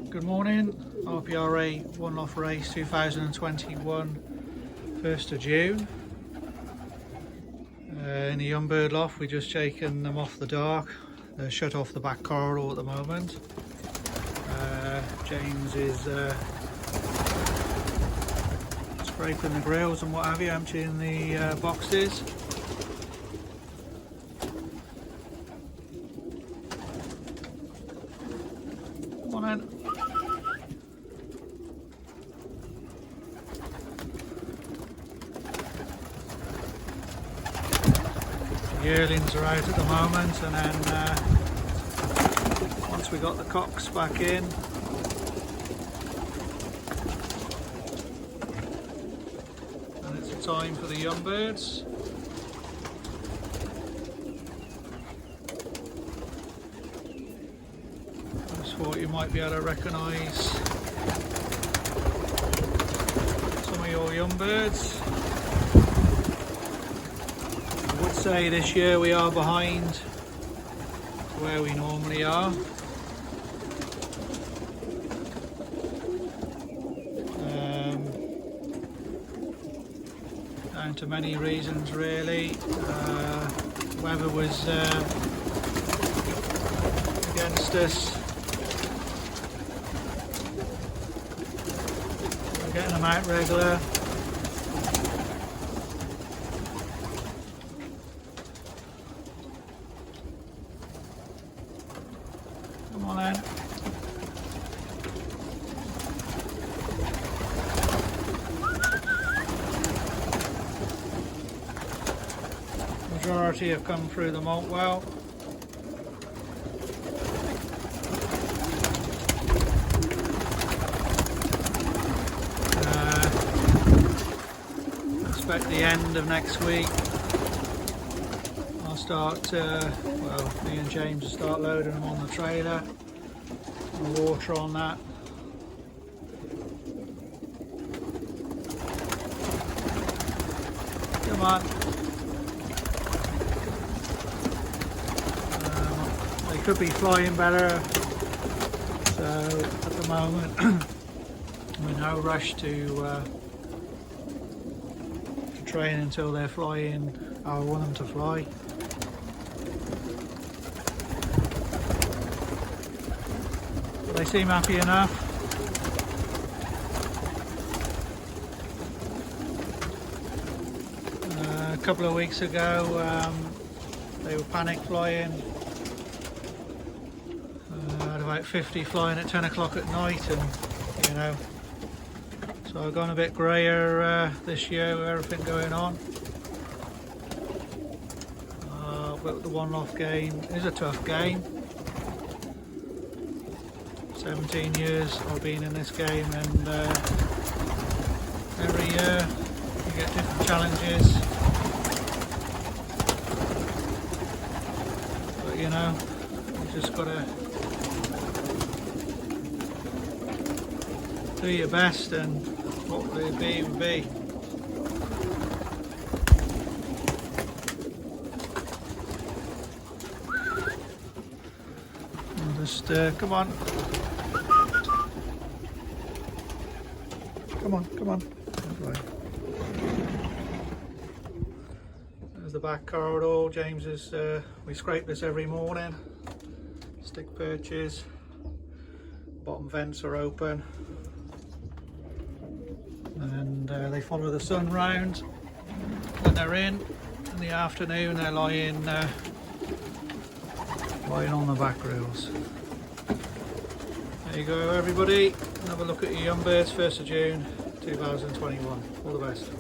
Good morning, Rpra One Loft Race 2021, 1st of June. In the young bird loft, we're just shaking them off the dark. They're shut off the back corridor at the moment. James is scraping the grills and what have you, emptying the boxes. Come on in. The yearlings are out at the moment, and then once we got the cocks back in, and it's time for the young birds. I just thought you might be able to recognise some of your young birds. I would say this year we are behind where we normally are. Down to many reasons really. Weather was against us. We're getting them out regular. Come on in. Majority have come through the molt well. Expect the end of next week I'll start, well, me and James will start loading them on the trailer, and water on that. Come on. They could be flying better, so at the moment we're in no rush to train until they're flying. I want them to fly. But they seem happy enough. A couple of weeks ago they were panic flying. Had about 50 flying at 10 o'clock at night, and you know, so I've gone a bit grayer this year with everything going on. But the One Loft game is a tough game. 17 years I've been in this game, and every year you get different challenges. But you know, you just got to do your best, and what will it be will be. And just come on. Come on, come on. There's the back corridor. James is, we scrape this every morning. Stick perches. Bottom vents are open. And they follow the sun round. When they're in the afternoon, they're lying on the back rails. There you go, everybody. Have a look at your young birds, 1st of June 2021. All the best.